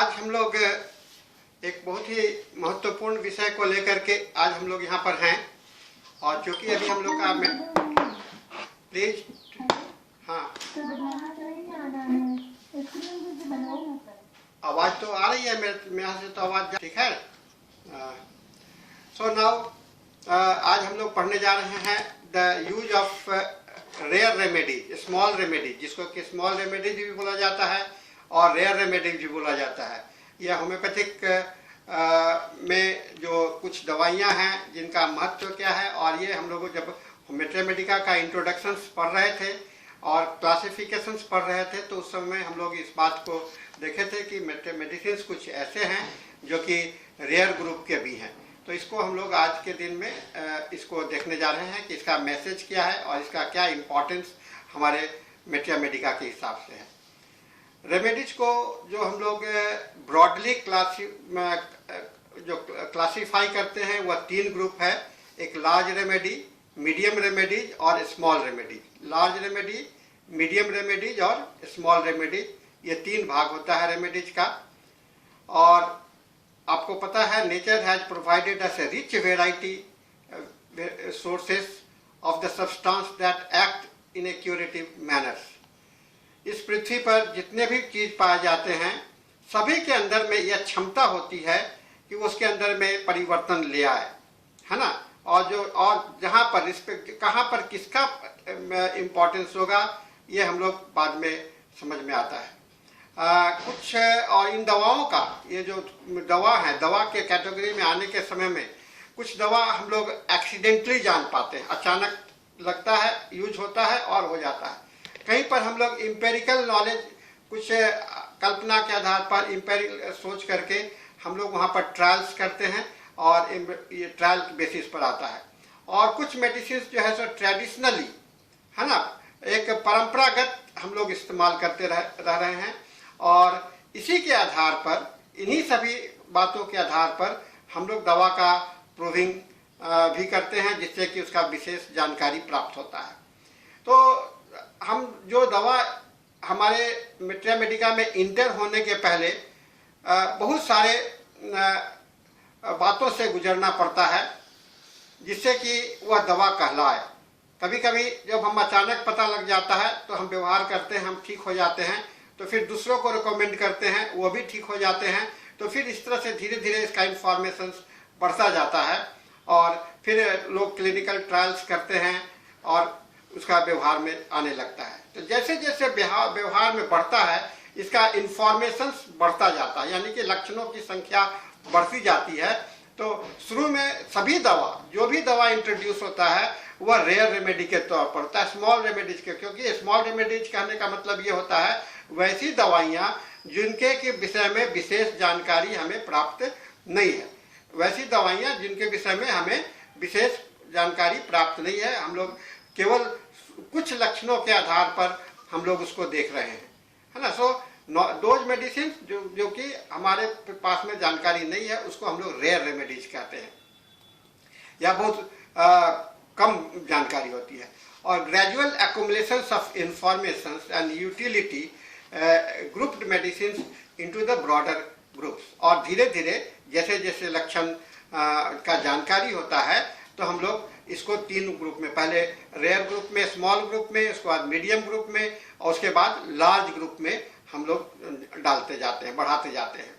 आज हम लोग एक बहुत ही महत्वपूर्ण विषय को लेकर के आज हम लोग यहाँ पर हैं। और चूंकि अभी हम लोग का प्लीज हाँ आवाज़ तो आ रही है मेरे यहाँ से, तो आवाज़ ठीक है। सो नाउ आज हम लोग पढ़ने जा रहे हैं the use of rare remedy, small remedy, जिसको कि स्मॉल रेमेडीज भी बोला जाता है और रेयर रेमेडीज भी बोला जाता है। यह होम्योपैथिक में जो कुछ दवाइयाँ हैं जिनका महत्व क्या है, और ये हम लोग जब मेट्रामेडिका का इंट्रोडक्शंस पढ़ रहे थे और क्लासिफिकेशंस पढ़ रहे थे तो उस समय हम लोग इस बात को देखे थे कि मेडिसिन कुछ ऐसे हैं जो कि रेयर ग्रुप के भी हैं। तो इसको हम लोग आज के दिन में इसको देखने जा रहे हैं कि इसका मैसेज क्या है और इसका क्या इम्पोर्टेंस हमारे मेट्रामेडिका के हिसाब से है। रेमेडीज को जो हम लोग ब्रॉडली क्लासीफाई करते हैं वह तीन ग्रुप है। एक लार्ज रेमेडी, मीडियम रेमेडीज और small remedies. Large remedy, medium remedies और स्मॉल रेमेडीज, ये तीन भाग होता है रेमेडीज का। और आपको पता है nature has provided us A rich variety sources of the substance that act in A curative manners. इस पृथ्वी पर जितने भी चीज पाए जाते हैं सभी के अंदर में यह क्षमता होती है कि उसके अंदर में परिवर्तन ले आए, है ना। और जहाँ पर इस पे कहाँ पर किसका इम्पोर्टेंस होगा ये हम लोग बाद में समझ में आता है। कुछ और इन दवाओं का, ये जो दवा है, दवा के कैटेगरी में आने के समय में कुछ दवा हम लोग एक्सीडेंटली जान पाते हैं, अचानक लगता है, यूज होता है और हो जाता है। कहीं पर हम लोग इम्पेरिकल नॉलेज, कुछ कल्पना के आधार पर इम्पेरिकल सोच करके हम लोग वहाँ पर ट्रायल्स करते हैं और ये ट्रायल बेसिस पर आता है। और कुछ मेडिसिन जो है सो ट्रेडिशनली, है ना, एक परंपरागत हम लोग इस्तेमाल करते रह रहे हैं और इसी के आधार पर, इन्हीं सभी बातों के आधार पर हम लोग दवा का प्रूविंग भी करते हैं जिससे कि उसका विशेष जानकारी प्राप्त होता है। तो हम जो दवा हमारे मेट्रामेडिका में इंटर होने के पहले बहुत सारे बातों से गुजरना पड़ता है जिससे कि वह दवा कहलाए। कभी कभी जब हम अचानक पता लग जाता है तो हम व्यवहार करते हैं, हम ठीक हो जाते हैं, तो फिर दूसरों को रिकमेंड करते हैं, वो भी ठीक हो जाते हैं। तो फिर इस तरह से धीरे धीरे इसका इंफॉर्मेशन बढ़ता जाता है और फिर लोग क्लिनिकल ट्रायल्स करते हैं और उसका व्यवहार में आने लगता है। तो जैसे जैसे व्यवहार में बढ़ता है इसका इंफॉर्मेशन बढ़ता जाता है, यानी कि लक्षणों की संख्या बढ़ती जाती है। तो शुरू में सभी दवा, जो भी दवा इंट्रोड्यूस होता है वह रेयर रेमेडी के तौर पर होता है, स्मॉल रेमेडीज के, क्योंकि स्मॉल रेमेडीज कहने का मतलब ये होता है वैसी दवाइयाँ जिनके के विषय में विशेष जानकारी हमें प्राप्त नहीं है, वैसी दवाइयाँ जिनके विषय में हमें विशेष जानकारी प्राप्त नहीं है। हम लोग केवल कुछ लक्षणों के आधार पर हम लोग उसको देख रहे हैं, है ना। सो दोज मेडिसिन जो कि हमारे पास में जानकारी नहीं है उसको हम लोग रेयर रेमेडीज कहते हैं, या बहुत कम जानकारी होती है। और gradual accumulations of information and utility grouped medicine into the broader groups. और धीरे धीरे जैसे जैसे लक्षण का जानकारी होता है तो हम लोग इसको तीन ग्रुप में, पहले रेयर ग्रुप में, स्मॉल ग्रुप में, उसके बाद मीडियम ग्रुप में और उसके बाद लार्ज ग्रुप में हम लोग डालते जाते हैं, बढ़ाते जाते हैं।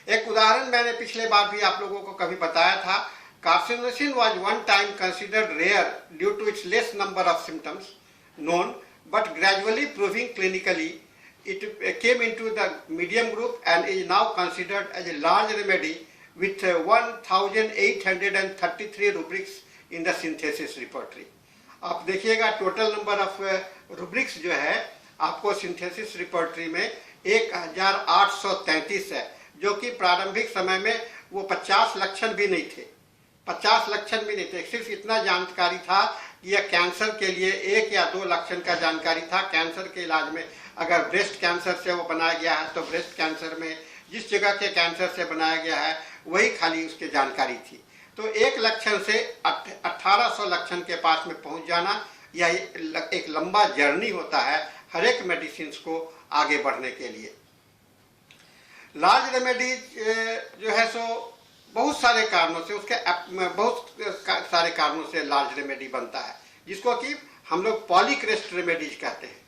एक उदाहरण मैंने पिछले बार भी आप लोगों को कभी बताया था। Carcinosin was one time considered rare due to its less number of symptoms known, but gradually proving clinically it came into the medium group and is now considered as a large remedy with 1833 rubrics in the synthesis repertory. आप देखिएगा total number of rubrics जो है आपको synthesis repertory में 1833 है, जो कि प्रारंभिक समय में वो 50 लक्षण भी नहीं थे, 50 लक्षण भी नहीं थे। सिर्फ इतना जानकारी था कि यह कैंसर के लिए 1 या 2 लक्षण का जानकारी था। कैंसर के इलाज में अगर ब्रेस्ट कैंसर से वो बनाया गया है तो ब्रेस्ट कैंसर में जिस जगह के कैंसर से बनाया गया है वही खाली उसकी जानकारी थी। तो 1 लक्षण से 1800 लक्षण के पास में पहुंच जाना यह एक लंबा जर्नी होता है हर एक मेडिसिन को आगे बढ़ने के लिए। लार्ज रेमेडीज जो है सो बहुत सारे कारणों से बहुत सारे कारणों से लार्ज रेमेडी बनता है, जिसको कि हम लोग पॉलीक्रेस्ट रेमेडीज कहते हैं,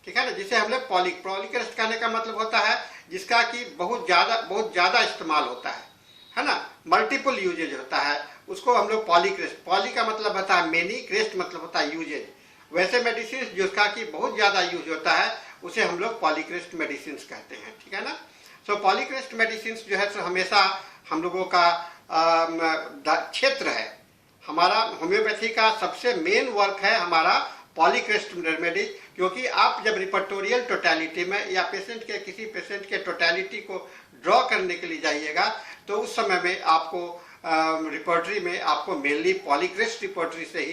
ठीक है ना। जिसे हम लोग पॉलीक्रेस्ट कहने का मतलब होता है जिसका कि बहुत ज़्यादा इस्तेमाल होता है ना, मल्टीपल यूजेज होता है, उसको हम लोग पॉलीक्रेस्ट, पॉली का मतलब होता है मेनी, क्रेस्ट मतलब होता है यूजेज। वैसे मेडिसिन जिसका कि बहुत ज़्यादा यूज होता है उसे हम लोग पॉलीक्रेस्ट मेडिसिन कहते हैं, ठीक है ना। सो पॉलीक्रेस्ट मेडिसिन जो है सो हमेशा हम लोगों का क्षेत्र है। हमारा होम्योपैथी का सबसे मेन वर्क है हमारा पॉलीक्रेस्ट रेमेडी, क्योंकि आप जब रिपर्टोरियल टोटलिटी में या किसी पेशेंट के टोटलिटी को ड्रॉ करने के लिए जाइएगा तो उस समय में आपको रिपर्टरी में आपको मेनली पॉलीक्रेस्ट रिपर्टरी से ही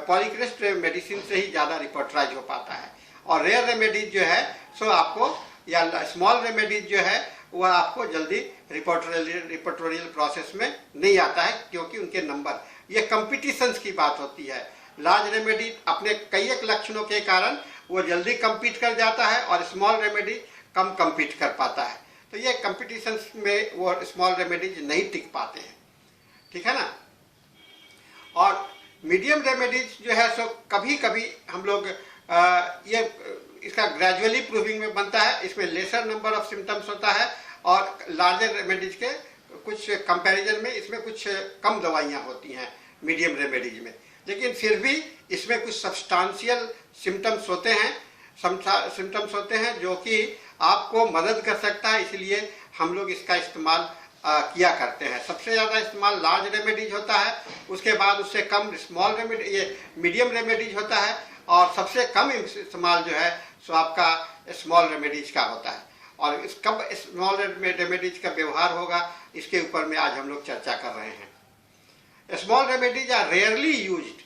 पॉलीक्रेस्ट मेडिसिन से ही ज़्यादा रिपर्टराइज हो पाता है। और रेयर रेमेडीज जो है सो आपको या स्मॉल रेमेडीज जो है वह आपको जल्दी रिपर्टोरियल प्रोसेस में नहीं आता है, क्योंकि उनके नंबर, ये कंपटीशंस की बात होती है। लार्ज रेमेडी अपने कई एक लक्षणों के कारण वो जल्दी कम्पीट कर जाता है और स्मॉल रेमेडी कम कम्पीट कर पाता है, तो ये कंपटीशंस में वो स्मॉल रेमेडीज नहीं टिक पाते हैं, ठीक है ना। और मीडियम रेमेडीज जो है सो कभी कभी हम लोग ये इसका ग्रेजुअली प्रूविंग में बनता है, इसमें लेसर नंबर ऑफ सिम्टम्स होता है और लार्जर रेमेडीज के कुछ कंपैरिजन में इसमें कुछ कम दवाइयाँ होती हैं मीडियम रेमेडीज में, लेकिन फिर भी इसमें कुछ सब्सटेंशियल सिम्टम्स होते हैं जो कि आपको मदद कर सकता है, इसलिए हम लोग इसका इस्तेमाल किया करते हैं। सबसे ज़्यादा इस्तेमाल लार्ज रेमेडीज होता है, उसके बाद उससे कम स्मॉल रेमेडी ये मीडियम रेमेडीज होता है और सबसे कम इस्तेमाल जो है सो आपका स्मॉल रेमेडीज का होता है। और इस कब स्मॉल रेमेडीज का व्यवहार होगा इसके ऊपर में आज हम लोग चर्चा कर रहे हैं। Small remedies are rarely used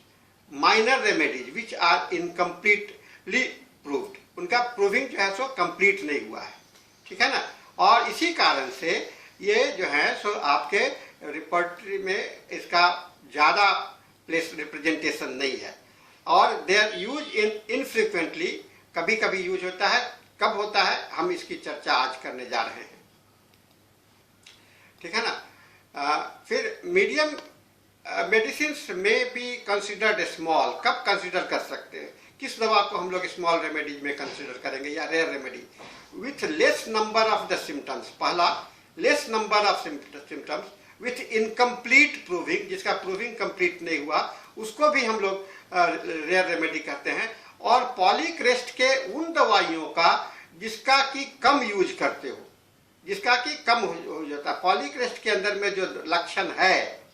minor remedies which are incompletely proved, उनका प्रूविंग जो है सो कंप्लीट नहीं हुआ है, ठीक है ना। और इसी कारण से ये जो है सो आपके रिपर्टरी में इसका ज़्यादा प्लेस रिप्रेजेंटेशन नहीं है और दे आर यूज इनफ्रिक्वेंटली, कभी कभी यूज होता है। कब होता है हम इसकी चर्चा आज करने जा रहे हैं, ठीक है ना। फिर मीडियम मेडिसिन में बी कंसिडर्ड स्मॉल, कब कंसिडर कर सकते हैं, किस दवा को हम लोग स्मॉल रेमेडीज में कंसिडर करेंगे या rare remedy, with less number of the symptoms. पहला less number of symptoms with incomplete proving, जिसका प्रूविंग कंप्लीट नहीं हुआ उसको भी हम लोग रेयर रेमेडी कहते हैं। और पॉलीक्रेस्ट के उन दवाइयों का जिसका कि कम यूज करते हो, जिसका कि कम हो जाता है। पॉलीक्रेस्ट के अंदर में जो लक्षण है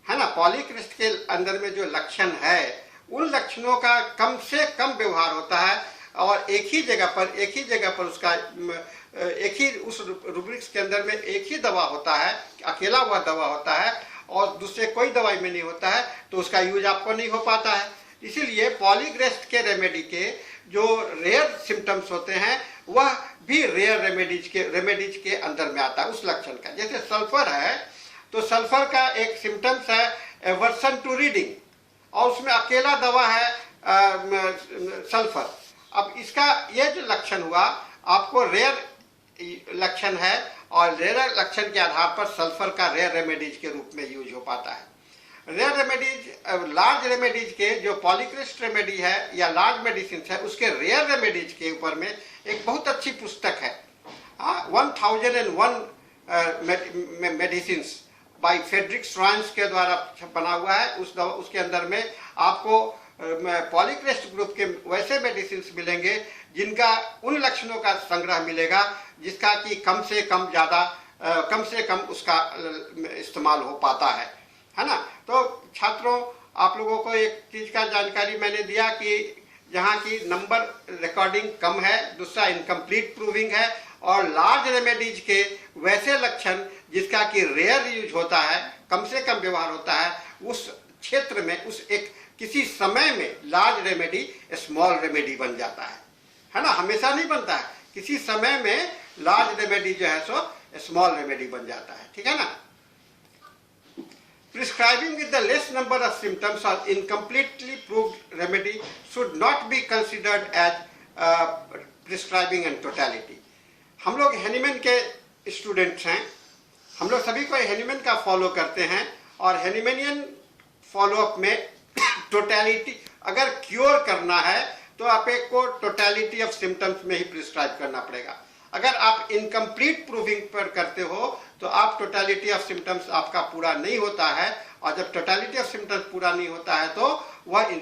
ना, पॉलीक्रेस्ट के अंदर में जो लक्षण है उन लक्षणों का कम से कम व्यवहार होता है और एक ही जगह पर उसका एक ही उस रूब्रिक्स के अंदर में एक ही दवा होता है, अकेला वह दवा होता है और दूसरे कोई दवाई में नहीं होता है, तो उसका यूज आपको नहीं हो पाता है। इसीलिए पॉलीक्रेस्ट के रेमेडी जो रेयर सिम्टम्स होते हैं वह भी रेयर रेमेडीज के अंदर में आता है उस लक्षण का। जैसे सल्फर है तो सल्फर का एक सिम्टम्स है एवर्सन टू रीडिंग और उसमें अकेला दवा है सल्फर। अब इसका ये जो लक्षण हुआ आपको रेयर लक्षण है और रेयर लक्षण के आधार पर सल्फर का रेयर रेमेडीज के रूप में यूज हो पाता है। रेयर रेमेडीज लार्ज रेमेडीज के जो पॉलीक्रेस्ट रेमेडी है या लार्ज मेडिसिन है उसके रेयर रेमेडीज के ऊपर में एक बहुत अच्छी पुस्तक है 1001 मेडिसिन बाय फ्रेडरिक स्ट्रांस के द्वारा बना हुआ है। उसके अंदर में आपको पॉलीक्रेस्ट ग्रुप के वैसे मेडिसिन मिलेंगे जिनका उन लक्षणों का संग्रह मिलेगा जिसका कि कम से कम उसका इस्तेमाल हो पाता है ना। तो छात्रों आप लोगों को एक चीज का जानकारी मैंने दिया कि जहाँ की नंबर रिकॉर्डिंग कम है, दूसरा इनकम्प्लीट प्रूविंग है और लार्ज रेमेडीज के वैसे लक्षण जिसका कि रेयर यूज होता है, कम से कम व्यवहार होता है, उस क्षेत्र में उस एक किसी समय में लार्ज रेमेडी स्मॉल रेमेडी बन जाता है ना। हमेशा नहीं बनता है, किसी समय में लार्ज रेमेडी जो है सो स्मॉल रेमेडी बन जाता है, ठीक है ना। Prescribing with the less number of symptoms or incompletely proved remedy should not be considered as prescribing in totality. हम लोग हेनीमैन के स्टूडेंट्स हैं, हम लोग सभी को हेनीमैन का फॉलो करते हैं और हेनीमैनियन फॉलोअप में टोटलिटी अगर क्योर करना है तो आप एक को टोटलिटी ऑफ सिम्टम्स में ही प्रिस्क्राइब करना पड़ेगा। अगर आप इनकम्प्लीट प्रूविंग पर करते हो तो आप टोटलिटी ऑफ सिम्टम्स आपका पूरा नहीं होता है, और जब टोटलिटी ऑफ सिम्टम्स पूरा नहीं होता है तो वह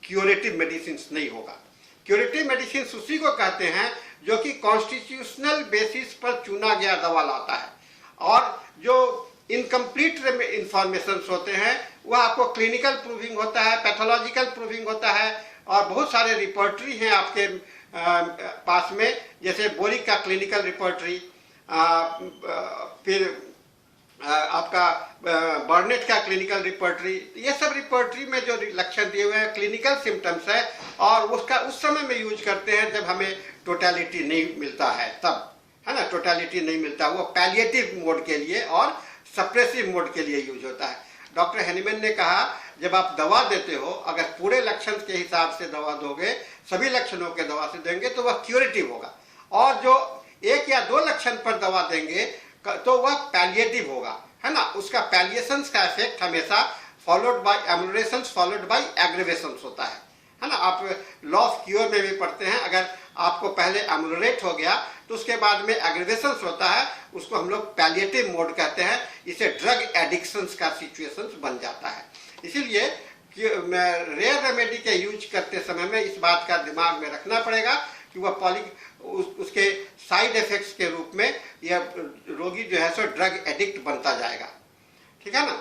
क्यूरेटिव मेडिसिन नहीं होगा। क्यूरेटिव मेडिसिन उसी को कहते हैं जो कि कॉन्स्टिट्यूशनल बेसिस पर चुना गया दवा लाता है, और जो इनकम्प्लीट इंफॉर्मेशन होते हैं वह आपको क्लिनिकल प्रूविंग होता है, पैथोलॉजिकल प्रूविंग होता है, और बहुत सारे रिपोर्टरी हैं आपके पास में, जैसे बोरिक का क्लिनिकल रिपोर्टरी, फिर आपका बर्नेट का क्लिनिकल रिपोर्टरी, ये सब रिपोर्टरी में जो लक्षण दिए हुए हैं क्लिनिकल सिम्टम्स है, और उसका उस समय में यूज करते हैं जब हमें टोटलिटी नहीं मिलता है, तब है ना, टोटलिटी नहीं मिलता, वो पैलिएटिव मोड के लिए और सप्रेसिव मोड के लिए यूज होता है। डॉक्टर हेनीमैन ने कहा जब आप दवा देते हो, अगर पूरे लक्षण के हिसाब से दवा दोगे, सभी लक्षणों के दवा से देंगे तो वह क्यूरेटिव होगा, और जो एक या दो लक्षण पर दवा देंगे तो वह पैलिएटिव होगा, है ना। उसका पैलिएशंस का इफेक्ट हमेशा फॉलोड बाय एमुलेशंस फॉलोड बाय एग्रीवेशंस होता है ना। आप लॉ ऑफ क्योर में भी पढ़ते हैं, अगर आपको पहले एमुलेट हो गया तो उसके बाद में एग्रीवेशंस होता है, उसको हम लोग पैलिएटिव मोड कहते हैं, इसे ड्रग एडिक्शंस का सिचुएशंस बन जाता है। इसीलिए रेयर रेमेडी के यूज करते समय में इस बात का दिमाग में रखना पड़ेगा कि वह उसके साइड इफेक्ट्स के रूप में यह रोगी जो है सो ड्रग एडिक्ट बनता जाएगा, ठीक है ना।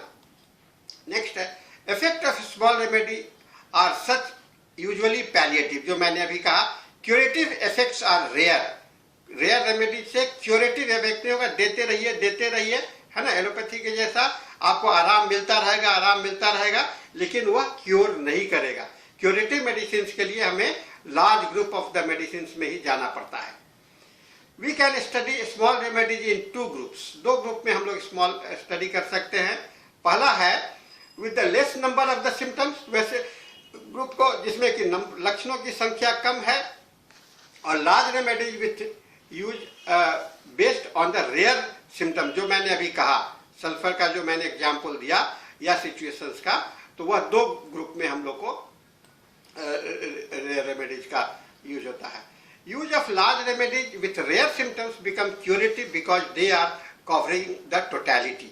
नेक्स्ट है effect of small remedy are such usually palliative, जो मैंने अभी कहा curative effects are rare remedy से क्यूरेटिव इफेक्ट नहीं होगा, देते रहिए है ना, एलोपैथी के जैसा आपको आराम मिलता रहेगा, लेकिन वह क्योर नहीं करेगा। क्यूरेटिव मेडिसिन के लिए हमें large group of the medicine में ही जाना पड़ता है। We can study small remedies in 2 groups, 2 group में हम लोग स्मॉल स्टडी कर सकते हैं। पहला है with the less number of the symptoms, वैसे ग्रुप को जिसमें कि लक्षणों की संख्या कम है, और large remedies with use based on the rare symptom, जो मैंने अभी कहा सल्फर का जो मैंने एग्जाम्पल दिया या सिचुएशंस का, तो वह 2 ग्रुप में हम लोग को रेयर रेमेडीज का यूज होता है। Use of large remedies with rare symptoms become curative because they are covering the totality.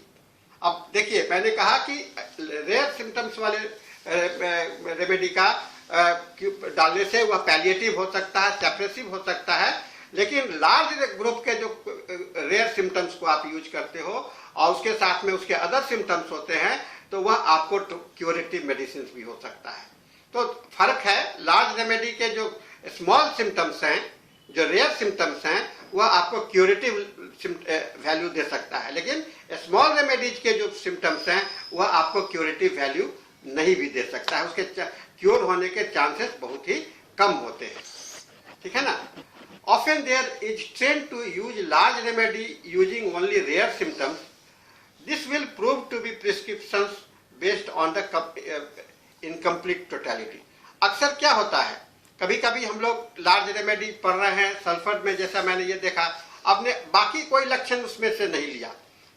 अब देखिए मैंने कहा कि रेयर सिम्टम्स वाले रेमेडी का डालने से वह पैलिएटिव हो सकता है, सप्रेसिव हो सकता है, लेकिन लार्ज ग्रुप के जो रेयर सिम्टम्स को आप यूज करते हो और उसके साथ में उसके अदर सिम्टम्स होते हैं, तो वह आपको क्यूरेटिव मेडिसिन भी हो सकता है। तो फर्क है, लार्ज रेमेडी के जो स्मॉल सिम्टम्स हैं, जो रेयर सिम्टम्स हैं, वह आपको क्यूरेटिव वैल्यू दे सकता है, लेकिन स्मॉल रेमेडीज के जो सिम्टम्स हैं वह आपको क्यूरेटिव वैल्यू नहीं भी दे सकता है, उसके क्योर होने के चांसेस बहुत ही कम होते हैं, ठीक है ना। Often there is trend to use large remedy using only rare symptoms. This will prove to be prescriptions based on the incomplete totality. अक्सर क्या होता है, कभी कभी हम लोग लार्ज रेमेडी पढ़ रहे हैं सल्फर में, जैसा मैंने ये देखा, आपने बाकी कोई लक्षण उसमें से नहीं लिया,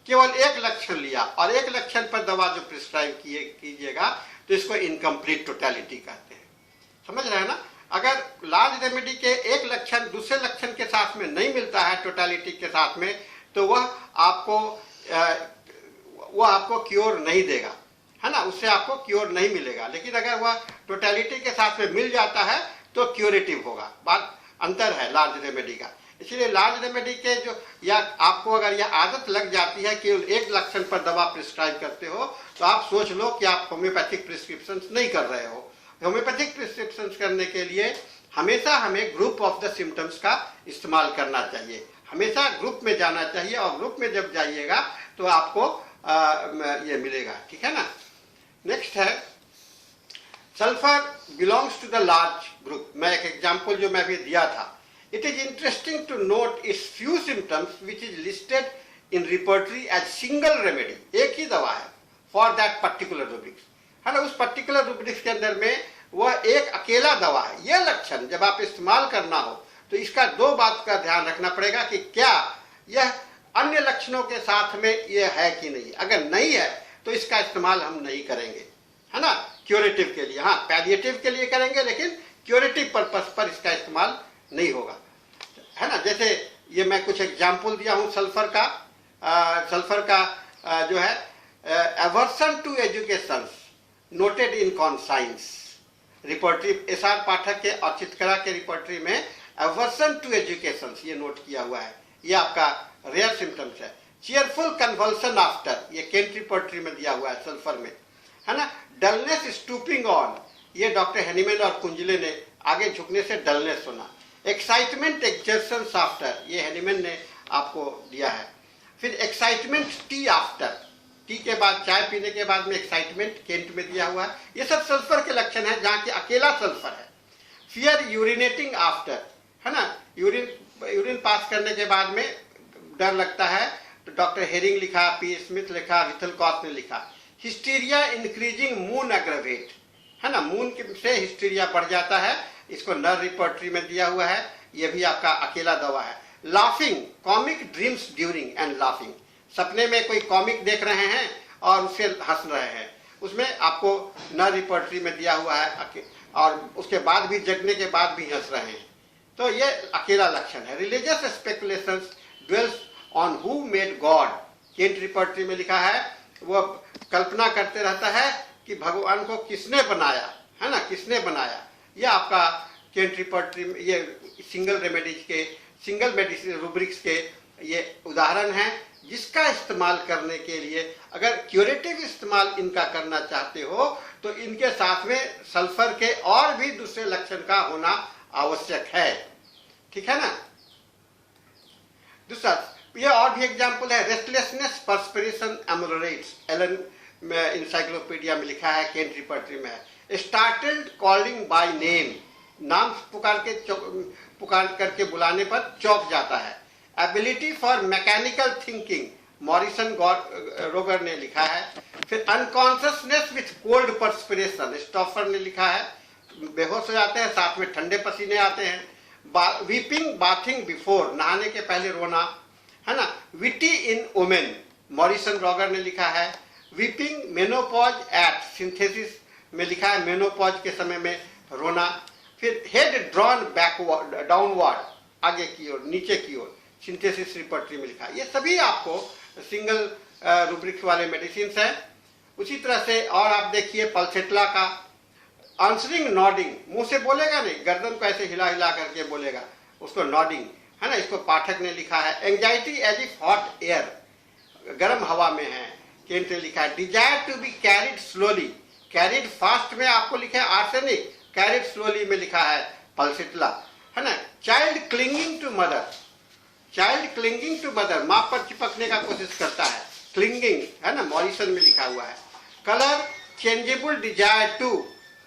केवल एक लक्षण लिया, और एक लक्षण पर दवा जो प्रिस्क्राइब कीजिएगा तो इसको इनकम्प्लीट टोटलिटी कहते हैं, समझ रहे हैं ना। अगर लार्ज रेमेडी के एक लक्षण दूसरे लक्षण के साथ में नहीं मिलता है टोटलिटी के साथ में, तो वह आपको क्योर नहीं देगा, है ना, उससे आपको क्योर नहीं मिलेगा। लेकिन अगर वह टोटलिटी के साथ में मिल जाता है तो क्यूरेटिव होगा। बात अंतर है लार्ज रेमेडी का। इसलिए लार्ज रेमेडी के जो, या आपको अगर यह आदत लग जाती है कि एक लक्षण पर दवा प्रिस्क्राइब करते हो, तो आप सोच लो कि आप होम्योपैथिक प्रिस्क्रिप्शन नहीं कर रहे हो। होम्योपैथिक प्रिस्क्रिप्शन करने के लिए हमेशा हमें ग्रुप ऑफ द सिम्टम्स का इस्तेमाल करना चाहिए, हमेशा ग्रुप में जाना चाहिए, और ग्रुप में जब जाइएगा तो आपको ये मिलेगा, ठीक है ना। नेक्स्ट है sulphur belongs to the large group. मैं एक एग्जाम्पल जो मैं भी दिया था, it is interesting to note its few symptoms which is listed in repertory as single remedy, एक ही दवा है फॉर दैट पर्टिकुलर रूब्रिक्स, है ना। उस पर्टिकुलर रूब्रिक्स के अंदर में वह एक अकेला दवा है। यह लक्षण जब आप इस्तेमाल करना हो तो इसका 2 बात का ध्यान रखना पड़ेगा कि क्या यह अन्य लक्षणों के साथ में ये है कि नहीं। अगर नहीं है तो इसका इस्तेमाल हम नहीं करेंगे, है ना, क्यूरेटिव के लिए। हाँ, पैलिएटिव के लिए करेंगे, लेकिन क्यूरेटिव पर्पस पर इसका इस्तेमाल नहीं होगा, है ना। जैसे ये मैं कुछ एग्जाम्पल दिया हूँ सल्फर का। सल्फर का जो है aversion to education noted in conscience, repertory S R. Pathak के और चितकरा के रिपोर्टरी में एवर्सन टू एजुकेशन ये नोट किया हुआ है। ये आपका रेयर सिम्टम्स है। चीयरफुल कन्वल्सन आफ्टर, ये केंट रिपोर्टरी में दिया हुआ है सल्फर में, है ना। डलनेस स्टूपिंग ऑन, ये डॉक्टर हेनीमैन और कुंजले ने आगे झुकने से डलनेस सुना। एक्साइटमेंट एक्सर्शन आफ्टर, ये हेनीमैन ने आपको दिया है। फिर एक्साइटमेंट टी आफ्टर, टी के बाद, चाय पीने के बाद में एक्साइटमेंट केंट में दिया हुआ है। ये सब सल्फर के लक्षण है जहाँ की अकेला सल्फर है। फियर यूरिनेटिंग आफ्टर, है ना, यूरिन पास करने के बाद में डर लगता है, तो डॉक्टर हेरिंग लिखा, पी स्मिथ लिखा, विथलकॉथ ने लिखा। हिस्टीरिया इंक्रीजिंग मून एग्रवेट, है ना, मून से हिस्टीरिया बढ़ जाता है, इसको नर रिपोर्टरी में दिया हुआ है। यह भी आपका अकेला दवा है। Laughing, comic dreams during and laughing, सपने में कोई कॉमिक देख रहे हैं और उससे हंस रहे हैं, उसमें आपको नर रिपोर्टरी में दिया हुआ है, और उसके बाद भी, जगने के बाद भी हंस रहे हैं, तो ये अकेला लक्षण है। Religious speculations dwells on who made God, Kent repertory में लिखा है, वो कल्पना करते रहता है कि भगवान को किसने बनाया, है ना, किसने बनाया। यह आपका केंट रिपोर्टरी में, ये सिंगल मेडिसिन रूब्रिक्स के ये उदाहरण हैं, जिसका इस्तेमाल करने के लिए अगर क्यूरेटिव इस्तेमाल इनका करना चाहते हो तो इनके साथ में सल्फर के और भी दूसरे लक्षण का होना आवश्यक है, ठीक है ना। दूसरा, ये और भी एग्जाम्पल है। रेस्टलेसनेस पर्सपिरेशन एमोरेट्स, एलन इंसाइक्लोपीडिया में लिखा है, केंट रिपोर्टरी में है। स्टार्टल्ड कॉलिंग बाय नेम, नाम पुकार करके बुलाने पर चौंक जाता है। Ability for mechanical thinking, Morrison रोगर ने लिखा है। फिर unconsciousness with cold perspiration, Stouffer ने लिखा है, बेहोश हो जाते हैं, साथ में ठंडे पसीने आते हैं। वीपिंग बाथिंग बिफोर, नहाने के पहले रोना, है ना। विटी इन वुमेन, मॉरिसन रॉगर ने लिखा है। वीपिंग मेनोपॉज एट सिंथेसिस में लिखा है, मेनोपॉज के समय में रोना। फिर हेड ड्रॉन बैकवर्ड, डाउनवर्ड, आगे की ओर, नीचे की ओर, सिंथेसिस रिपोर्टरी में लिखा है। ये सभी आपको सिंगल रूब्रिक्स वाले मेडिसिन है। उसी तरह से और आप देखिए पल्सेट्ला का, आंसरिंग नॉडिंग, मुंह से बोलेगा नहीं, गर्दन को ऐसे हिला हिला करके बोलेगा, उसको नॉडिंग, है ना, इसको पाठक ने लिखा है। Anxiety as if hot air, गर्म हवा में है, केंट ने लिखा है। Desire to be carried slowly, carried fast में आपको लिखा है आर्सेनिक, कैरिड स्लोली में लिखा है पल्सेट्ला, है ना। Child clinging to mother, child clinging to mother, माँ पर चिपकने का कोशिश करता है, क्लिंगिंग, है ना, मॉरिसन में लिखा हुआ है। Colour changeable desire to,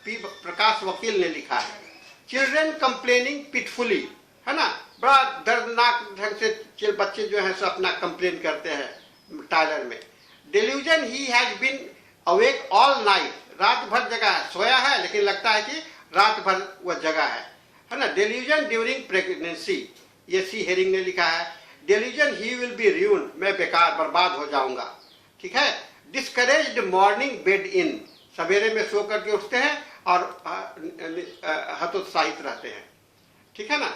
P Prakash Vakil ने लिखा है। चिल्ड्रन कंप्लेनिंग पिटफुली, है ना, बड़ा दर्दनाक ढंग से बच्चे जो है सो अपना कंप्लेन करते हैं टायलर में। Delusion, he has been awake all night, रात भर जगा है, सोया है लेकिन लगता है कि रात भर वह जगा है ना। डेल्यूजन ड्यूरिंग प्रेगनेंसी, ये सी हेरिंग ने लिखा है। Delusion, he will be ruin, मैं बेकार बर्बाद हो जाऊंगा, ठीक है। डिस्करेज्ड मॉर्निंग बेड इन, सवेरे में सो करके उठते हैं और हतोत्साहित रहते हैं, ठीक है ना।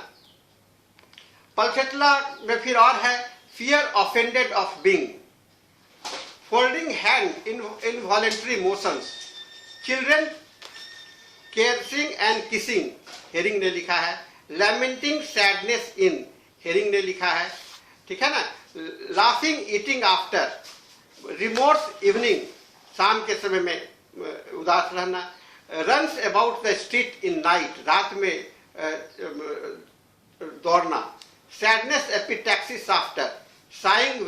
पल्सेट्ला में फिर और है, fear offended of being, folding hand in involuntary motions, children caring and kissing, herring ने लिखा है। लैमेंटिंग सैडनेस इन, हेरिंग ने लिखा है, ठीक है ना। Laughing eating after, remorse evening, शाम के समय में उदास रहना। Runs about the street in night, रात में दौड़ना। Sadness epistaxis after, saying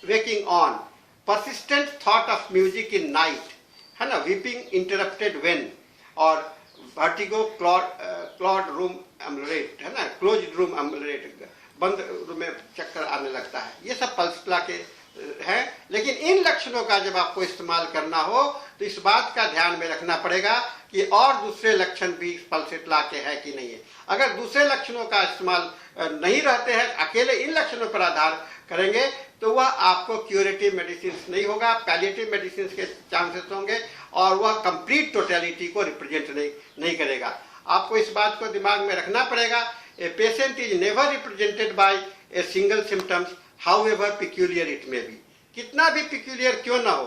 waking on. Persistent thought of music in night, है ना। वीपिंग इंटरप्टेड वेन, और वर्टिगो, क्लॉड रूम एम्बुलेट, है ना, क्लोज रूम एम्बुलेट, बंद रूम में चक्कर आने लगता है। ये सब पल्सेट्ला के हैं। लेकिन इन लक्षणों का जब आपको इस्तेमाल करना हो तो इस बात का ध्यान में रखना पड़ेगा कि और दूसरे लक्षण भी पल्सेट्ला के हैं कि नहीं है। अगर दूसरे लक्षणों का इस्तेमाल नहीं रहते हैं, अकेले इन लक्षणों पर आधार करेंगे तो वह आपको क्यूरेटिव मेडिसिन नहीं होगा, पैलिएटिव मेडिसिन के चांसेस होंगे और वह कंप्लीट टोटलिटी को रिप्रेजेंट नहीं करेगा। आपको इस बात को दिमाग में रखना पड़ेगा, a patient is never represented by a single symptoms however peculiar it may be. कितना भी पिक्यूलियर क्यों ना हो,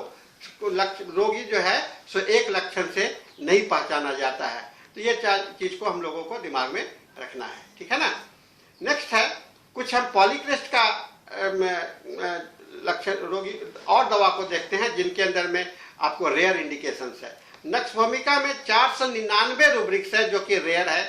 रोगी जो है सो एक लक्षण से नहीं पहचाना जाता है। तो ये चीज को हम लोगों को दिमाग में रखना है, ठीक है ना। नेक्स्ट है कुछ हम पॉलीक्रेस्ट का लक्षण रोगी और दवा को देखते हैं जिनके अंदर में आपको रेयर इंडिकेशंस है। नक्सभूमिका में 499 रूब्रिक्स है जो कि रेयर है।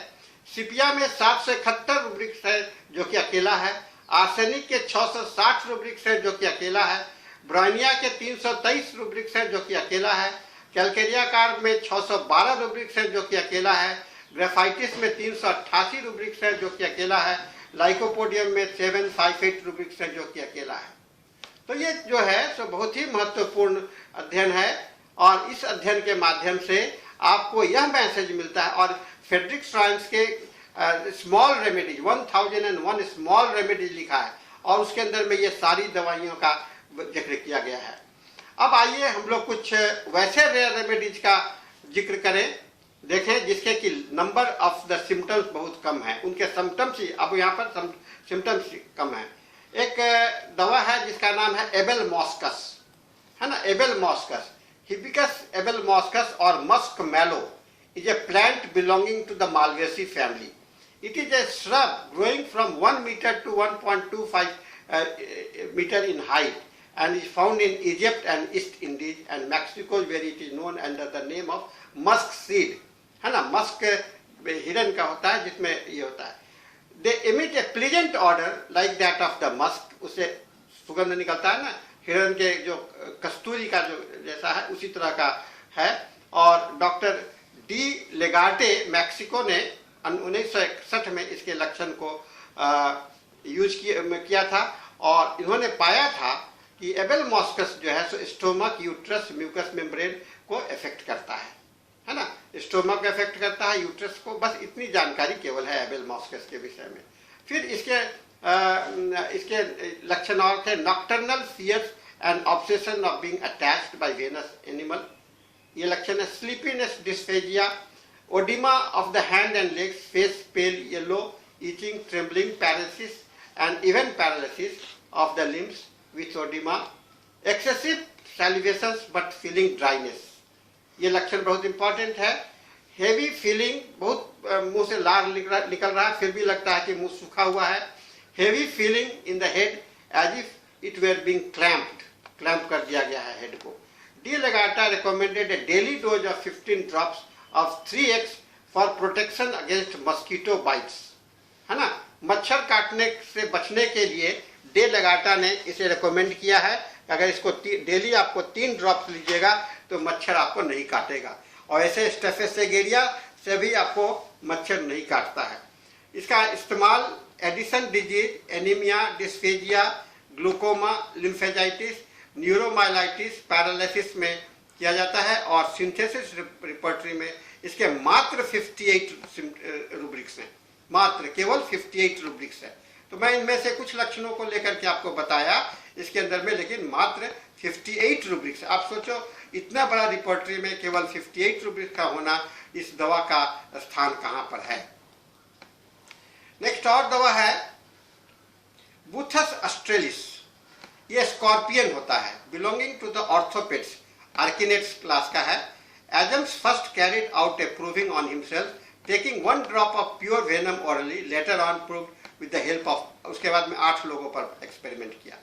सिपिया में 771 रूब्रिक्स है जो कि अकेला है। आर्सेनिक के 660 रूब्रिक्स है जो कि अकेला है। ब्राइनिया के 323 रूब्रिक्स है जो कि अकेला है। कैलकेरिया कार्ब में 612 रूब्रिक्स है जो कि अकेला है। ग्रेफाइटिस में 388 रूब्रिक्स है जो कि अकेला है। लाइकोपोडियम में 758 रूब्रिक्स है जो कि अकेला है। तो ये जो है सो बहुत ही महत्वपूर्ण अध्ययन है और इस अध्ययन के माध्यम से आपको यह मैसेज मिलता है। और फ्रेडरिक स्ट्राइन्स के स्मॉल रेमेडीज 1001 स्मॉल रेमेडीज लिखा है और उसके अंदर में ये सारी दवाइयों का जिक्र किया गया है। अब आइए हम लोग कुछ वैसे रेयर रेमेडीज का जिक्र करें, देखें जिसके कि नंबर ऑफ द सिम्टम्स बहुत कम है, उनके सिम्टम्स ही अब यहाँ पर सिम्टम्स कम है। एक दवा है जिसका नाम है एबेलमॉस्कस, है ना, एबेलमॉस्कस। हिबिस्कस एबेलमॉस्कस और Musk मैलो is a plant belonging to the Malvaceae family. It is a shrub growing from 1 meter to 1.25 meter in height and is found in Egypt and East Indies and Mexico where it is known under the name of musk seed, है ना। Musk हिरन का होता है जिसमें ये होता है। They emit a pleasant odor like that of the musk, उससे सुगंध निकलता है ना, हिरन के जो कस्तूरी का जो जैसा है उसी तरह का है। और डॉक्टर डी लेगार्टे मैक्सिको ने 1961 में इसके लक्षण को यूज किया था और इन्होंने पाया था कि एबेलमॉस्कस जो है सो स्टोमक, यूट्रस, म्यूकस मेम्ब्रेन को इफेक्ट करता है ना। स्टोमक को इफेक्ट करता है, यूट्रस को, बस इतनी जानकारी केवल है एबेलमॉस्कस के विषय में। फिर इसके लक्षण और थे nocturnal fears and obsession of being attached by venous animal, ये लक्षण है। Sleepiness, dysphagia, oedema of the hand and legs, face pale yellow, itching, trembling, paralysis and even paralysis of the limbs with oedema, excessive salivations but feeling dryness, ये लक्षण बहुत important है। Heavy feeling, बहुत मुंह से लार निकल रहा है फिर भी लगता है कि मुंह सूखा हुआ है। Heavy feeling in the head as if it were being clamp कर दिया गया है हेड को। D. Legata recommended a daily dose of 15 drops of 3x for protection against mosquito bites, है ना। मच्छर काटने से बचने के लिए डे लेगाटा ने इसे रिकमेंड किया है। अगर इसको डेली आपको 3 ड्रॉप्स लीजिएगा तो मच्छर आपको नहीं काटेगा और ऐसे स्टेफिस सेगेरिया से भी आपको मच्छर नहीं काटता है। इसका इस्तेमाल Addison disease, anaemia, dysphagia, glaucoma, lymphangitis, neuromyelitis, paralysis में किया जाता है और सिंथेसिस रिपर्टरी में इसके मात्र 58 रूब्रिक्स हैं, मात्र केवल 58 रूब्रिक्स है। तो मैं इनमें से कुछ लक्षणों को लेकर के आपको बताया इसके अंदर में, लेकिन मात्र 58 रूब्रिक्स। आप सोचो इतना बड़ा रिपर्टरी में केवल 58 रूब्रिक्स का होना, इस दवा का स्थान कहाँ पर है। नेक्स्ट और दवा है बुथस ऑस्ट्रेलिस, ये स्कॉर्पियन होता है, belonging to the arthropods, arachnids class का है। Adams first carried out a proving on himself taking 1 drop of pure venom orally, later on proved with the help of, उसके बाद में 8 लोगों पर एक्सपेरिमेंट किया।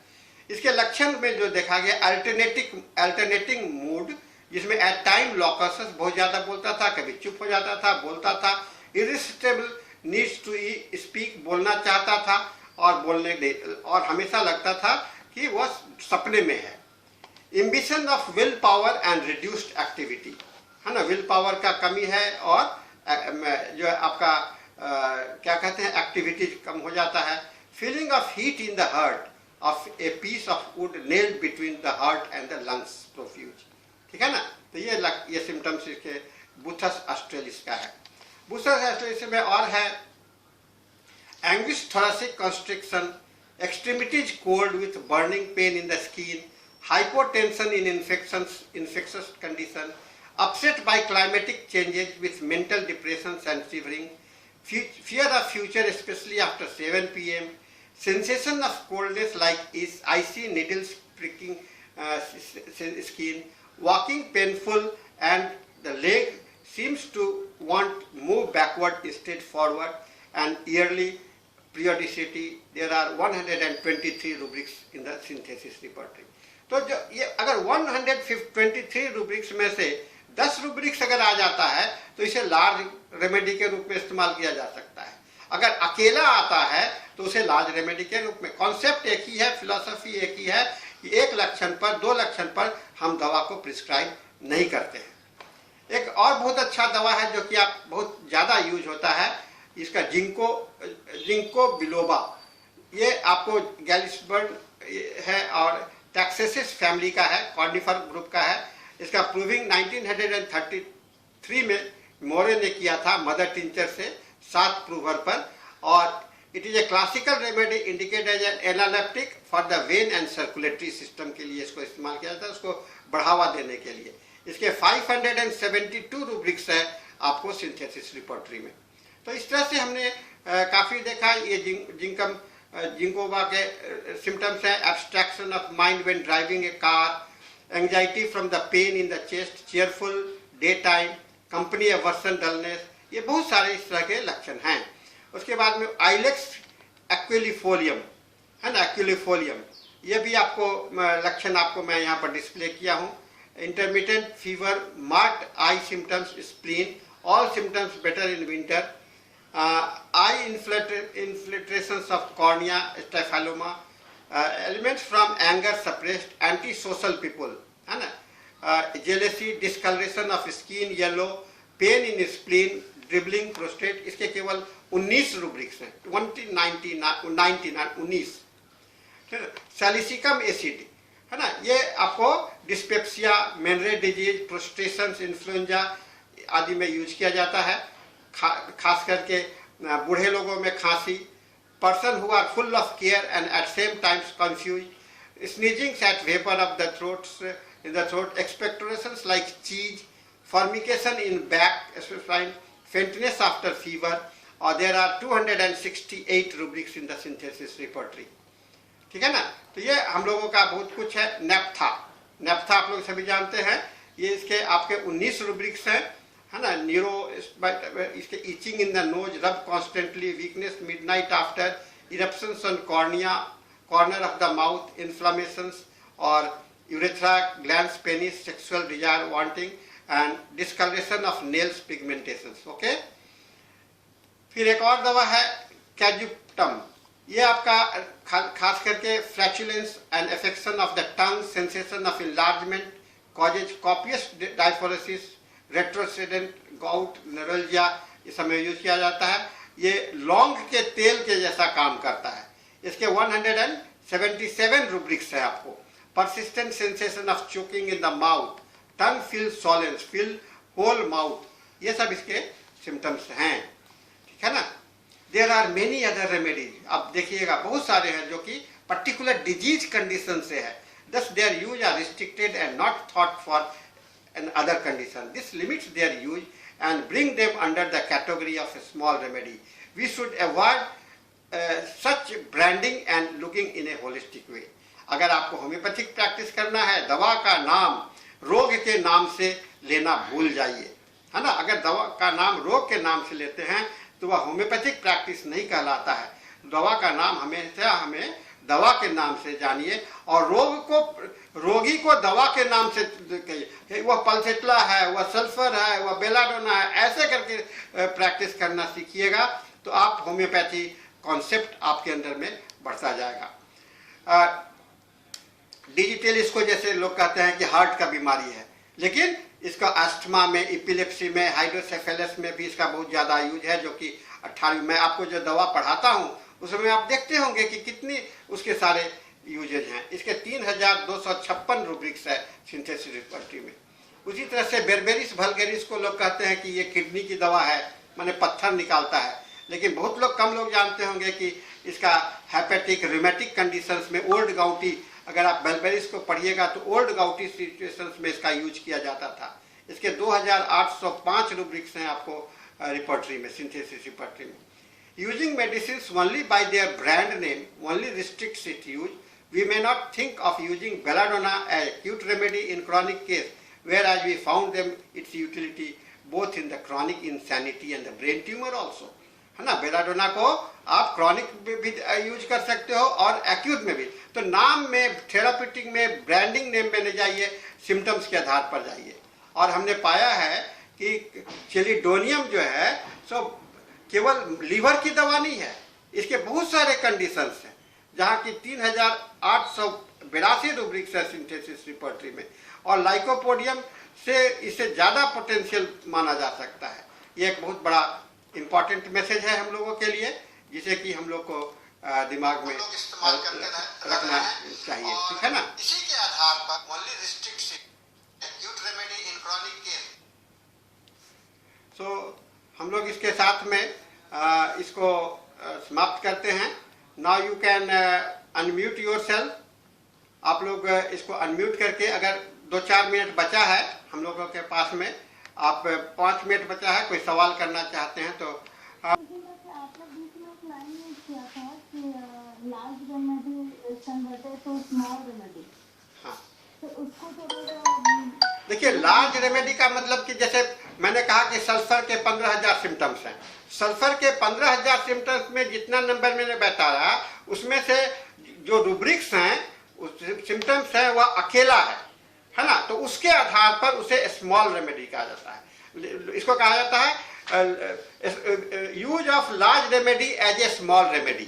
इसके लक्षण में जो देखा गया अल्टरनेटिंग मूड, जिसमें एट टाइम लॉकसस, बहुत ज्यादा बोलता था, कभी चुप हो जाता था, बोलता था। इरिस्टेबल, नीड्स टू स्पीक, बोलना चाहता था और बोलने नहीं, और हमेशा लगता था कि वह सपने में है। Ambition of will power and reduced activity, है ना, विल पावर का कमी है और जो आपका क्या कहते हैं एक्टिविटीज कम हो जाता है। Feeling of heat in the heart of a piece of wood nailed between the heart and the lungs profuse, ठीक है ना। तो ये सिम्टम्स इसके बुथस ऑस्ट्रेलिस का है। बुथस ऑस्ट्रेलिस में और है anguish thoracic constriction, extremities cold with burning pain in the skin, hypotension in infectious condition, upset by climatic changes with mental depressions and shivering, fear of future especially after 7 p.m., sensation of coldness like icy needles pricking skin, walking painful and the leg seems to want move backward instead forward, and yearly periodicity. There are 123 rubrics in the synthesis repertory. तो जो ये अगर 123 rubrics में से 10 rubrics अगर आ जाता है तो इसे लार्ज रेमेडी के रूप में इस्तेमाल किया जा सकता है। अगर अकेला आता है तो उसे लार्ज रेमेडी के रूप में, कॉन्सेप्ट एक ही है, फिलॉसफी एक ही है कि एक लक्षण पर, 2 लक्षण पर हम दवा को प्रिस्क्राइब नहीं करते हैं। एक और बहुत अच्छा दवा है जो कि आप बहुत ज़्यादा यूज होता है, इसका जिंको बिलोबा। ये आपको गैलिसबर्ग है और टैक्सेसिस फैमिली का है, कॉर्निफर ग्रुप का है। इसका प्रूविंग 1933 में मोरे ने किया था मदर टिंचर से 7 प्रूवर पर, और it is a classical remedy indicated as an analeptic for the vein and circulatory system के लिए इसको इस्तेमाल किया जाता है, उसको बढ़ावा देने के लिए। इसके 572 रूब्रिक्स है आपको सिंथेसिस रिपोर्टरी में। तो इस तरह से हमने काफ़ी देखा। ये जिंकोबा के सिम्टम्स हैं: abstraction of mind when driving A car, anxiety from the pain in the chest, cheerful day time, company aversion, dullness, ये बहुत सारे इस तरह के लक्षण हैं। उसके बाद में आइलेक्स एक्विलिफोलियम है ना, एक्विलिफोलियम, ये भी आपको लक्षण आपको मैं यहाँ पर डिस्प्ले किया हूँ। intermittent fever, marked eye symptoms, spleen, all symptoms better in winter, eye infiltrations of cornea, staphyloma, elements from anger suppressed, antisocial people, है ना, jealousy, discoloration of skin yellow, pain in spleen, dribbling, prostate। इसके केवल 19 rubrics हैं, 19। सैलिसिकम acid है ना, ये आपको dyspepsia, मेनरे disease, prostration, influenza आदि में यूज किया जाता है। खास करके बूढ़े लोगों में खांसी, person who are full of care and at same times confuse, sneezing at vapour of the throat, expectorations like cheese, formication in back spine, faintness after fever, और there are 268 rubrics in the synthesis repertory. ठीक है ना, तो ये हम लोगों का बहुत कुछ है। नेप्था आप लोग सभी जानते हैं, ये इसके आपके 19 रूब्रिक्स हैं, है ना। न्यूरो, इसके itching in the nose, rub constantly, weakness midnight after, eruptions on cornea, corner of the mouth, inflammations और urethra glands, penis, sexual desire wanting and discolouration of nails pigmentations. Okay, फिर एक और दवा है कैजुप्टम। ये आपका खास करके flatulence and affection of the tongue, sensation of enlargement, causes copious diaphoresis, retrocedent gout, neuralgia, इस समय यूज किया जाता है। ये लौंग के तेल के जैसा काम करता है। इसके 177 रूब्रिक्स है आपको। Persistent sensation of choking in the mouth, tongue feel swollen, feel whole mouth, ये सब इसके सिम्टम्स हैं। ठीक है ना। There are many other remedies, आप देखिएगा बहुत सारे हैं जो कि पर्टिकुलर डिजीज कंडीशन से है। Thus their use are restricted and not thought for an other condition. This limits their use and bring them under the category of a small remedy. We should avoid such branding and looking in a holistic way. अगर आपको homeopathic practice करना है, दवा का नाम रोग के नाम से लेना भूल जाइए, है ना। अगर दवा का नाम रोग के नाम से लेते हैं तो वह होम्योपैथिक प्रैक्टिस नहीं कहलाता है। दवा का नाम हमेशा हमें दवा के नाम से जानिए, और रोगी को दवा के नाम से कहिए। वह पल्सेट्ला है, वह सल्फर है, वह बेलाडोना है, ऐसे करके प्रैक्टिस करना सीखिएगा तो आप होम्योपैथी कॉन्सेप्ट आपके अंदर में बढ़ता जाएगा। डिजिटल इसको जैसे लोग कहते हैं कि हार्ट का बीमारी है, लेकिन इसका अस्थमा में, इपिलेप्सी में, हाइड्रोसेफेलस में भी इसका बहुत ज़्यादा यूज है, जो कि 18 मैं आपको जो दवा पढ़ाता हूँ उसमें आप देखते होंगे कि कितनी उसके सारे यूजेज हैं। इसके 3256 रूब्रिक्स है सिंथेसिस रिपोर्टरी में। उसी तरह से बेरबेरिस वल्गेरिस को लोग कहते हैं कि ये किडनी की दवा है, माने पत्थर निकालता है, लेकिन बहुत लोग कम लोग जानते होंगे कि इसका हेपेटिक रिमेटिक कंडीशंस में ओल्ड गाउटी, अगर आप बेलबेरिस को पढ़िएगा तो ओल्ड गाउटी सिचुएशंस में इसका यूज किया जाता था। इसके 2805 रूब्रिक्स हैं आपको रिपोर्टरी में, सिंथेसिस रिपोर्टरी में। Using medicine only by their brand name only restricts it use. We may not think of using belladonna as acute remedy in chronic case, whereas we found them its utility both in the chronic insanity and the brain tumor also, है ना। Belladonna को आप chronic में भी use कर सकते हो और एक्यूट में भी। तो नाम में, थेराप्यूटिक में, ब्रांडिंग नेम में नहीं जाइए, सिम्टम्स के आधार पर जाइए। और हमने पाया है कि चेलिडोनियम जो है सो केवल लीवर की दवा नहीं है, इसके बहुत सारे कंडीशंस हैं, जहाँ की 3882 रूब्रिक्स है सिंथेसिस रिपोर्टरी में, और लाइकोपोडियम से इसे ज़्यादा पोटेंशियल माना जा सकता है। ये एक बहुत बड़ा इम्पॉर्टेंट मैसेज है हम लोगों के लिए, जिसे कि हम लोग को दिमाग में इस्तेमाल रखना चाहिए, ठीक है ना। इसी के आधार पर only restricts acute remedy in chronic case. So हम लोग इसके साथ में इसको समाप्त करते हैं। Now you can unmute yourself. आप लोग इसको अनम्यूट करके, अगर 2-4 मिनट बचा है हम लोगों के पास में, आप 5 मिनट बचा है, कोई सवाल करना चाहते हैं तो आपने बीच में एक लाइन यूज किया था कि large remedy converted to small remedy. हाँ, तो उसको थोड़ा देखिए, लार्ज रेमेडी का मतलब कि जैसे मैंने कहा कि सल्फर के 15,000 सिम्टम्स हैं। सल्फर के 15,000 सिम्टम्स में जितना नंबर मैंने बताया, उसमें से जो रूब्रिक्स हैं, सिम्टम्स है वह अकेला है ना। तो उसके आधार पर उसे स्मॉल रेमेडी कहा जाता है। इसको कहा जाता है use of large remedy as a small remedy,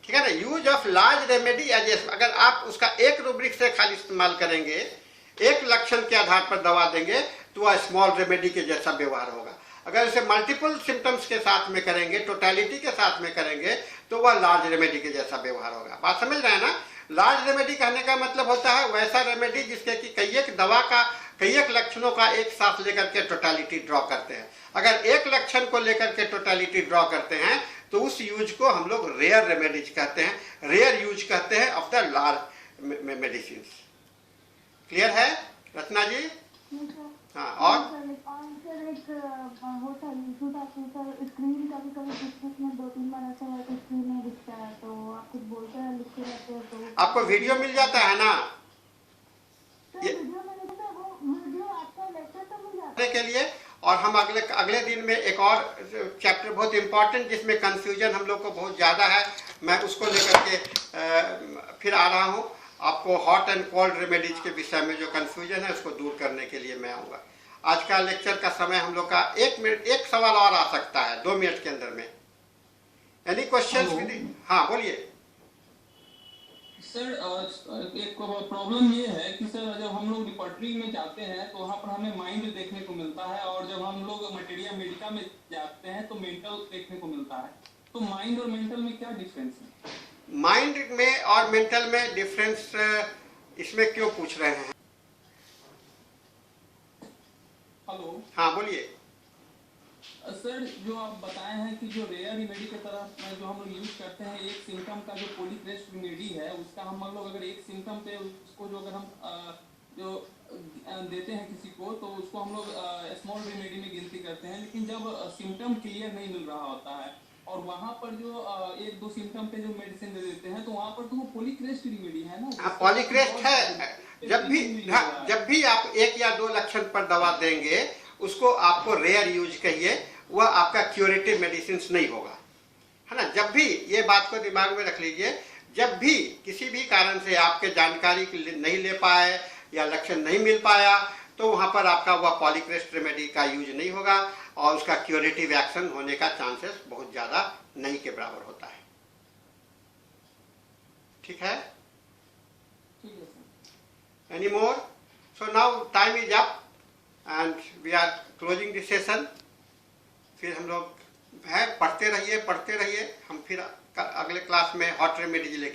ठीक है ना। Use of large remedy as a, अगर आप उसका एक रूब्रिक से खाली इस्तेमाल करेंगे, एक लक्षण के आधार पर दवा देंगे, तो वह स्मॉल रेमेडी के जैसा व्यवहार होगा। अगर इसे मल्टीपल सिम्टम्स के साथ में करेंगे, टोटलिटी के साथ में करेंगे, तो वह लार्ज रेमेडी के जैसा व्यवहार होगा। बात समझ रहे हैं ना। लार्ज रेमेडी कहने का मतलब होता है वैसा रेमेडी जिसके कि कई एक दवा का, कई एक लक्षणों का एक साथ लेकर के टोटलिटी ड्रॉ करते हैं। अगर एक लक्षण को लेकर के टोटलिटी ड्रॉ करते हैं तो उस यूज को हम लोग रेयर रेमेडीज कहते हैं, रेयर यूज कहते हैं of the large medicine. Clear है रचना जी? हाँ, और एक होता है इशू था कि सर स्क्रीन कभी कुछ में 2-3 बार ऐसा है कि स्क्रीन नहीं दिखता है, तो आप कुछ बोलते हैं, लिखते रहते हैं, तो आपको वीडियो मिल जाता है ना। वीडियो में देखा वो वीडियो आपका लेक्चर तो मिल जाता है के लिए। और हम अगले दिन में एक और चैप्टर बहुत इंपॉर्टेंट, जिसमें कंफ्यूजन हम लोग को बहुत ज़्यादा है, मैं उसको लेकर के फिर आ रहा हूँ। आपको हॉट एंड कोल्ड रेमेडीज के विषय में जो कंफ्यूजन है उसको दूर करने के लिए मैं आऊँगा। आज का लेक्चर का समय हम लोग का 1 मिनट, एक सवाल और आ सकता है 2 मिनट के अंदर में। Any question? हाँ बोलिए सर। एक प्रॉब्लम ये है कि सर जब हम लोग रिपोर्टरी में जाते हैं तो वहाँ पर हमें माइंड देखने को मिलता है, और जब हम लोग मटेरिया मेडिका में जाते हैं तो मेंटल देखने को मिलता है। तो माइंड और मेंटल में क्या डिफरेंस है? माइंड में और मेंटल में डिफरेंस इसमें क्यों पूछ रहे हैं? हेलो, हाँ बोलिए सर। जो आप बताए हैं कि जो रेयर रेमेडी की तरह जो हम लोग यूज करते हैं, एक सिम्टम का जो पॉलीक्रेस्ट रेमेडी है, उसका हम लोग अगर एक सिम्टम पे उसको जो अगर हम जो देते हैं किसी को, तो उसको हम लोग स्मॉल रेमेडी में गिनती करते हैं। लेकिन जब सिम्टम क्लियर नहीं मिल रहा होता है और वहाँ पर जो 1-2 सिम्टम पे जो मेडिसिन दे देते हैं, तो वहाँ पर तो वो पॉलीक्रेस्ट रेमेडी है ना। हाँ, पॉलीक्रेस्ट है। जब भी आप 1 या 2 लक्षण पर दवा देंगे, उसको आपको रेयर यूज कहिए, वह आपका क्यूरेटिव मेडिसिन नहीं होगा, है ना। जब भी, ये बात को दिमाग में रख लीजिए, जब भी किसी भी कारण से आपके जानकारी नहीं ले पाए या लक्षण नहीं मिल पाया, तो वहाँ पर आपका वह पॉलीक्रेस्ट रेमेडी का यूज नहीं होगा और उसका क्यूरेटिव एक्शन होने का चांसेस बहुत ज़्यादा नहीं के बराबर होता है। ठीक है? Any more? So now time is up and we are closing the session. फिर हम लोग है पढ़ते रहिए, हम फिर अगले क्लास में हॉट रेमेडीज लेके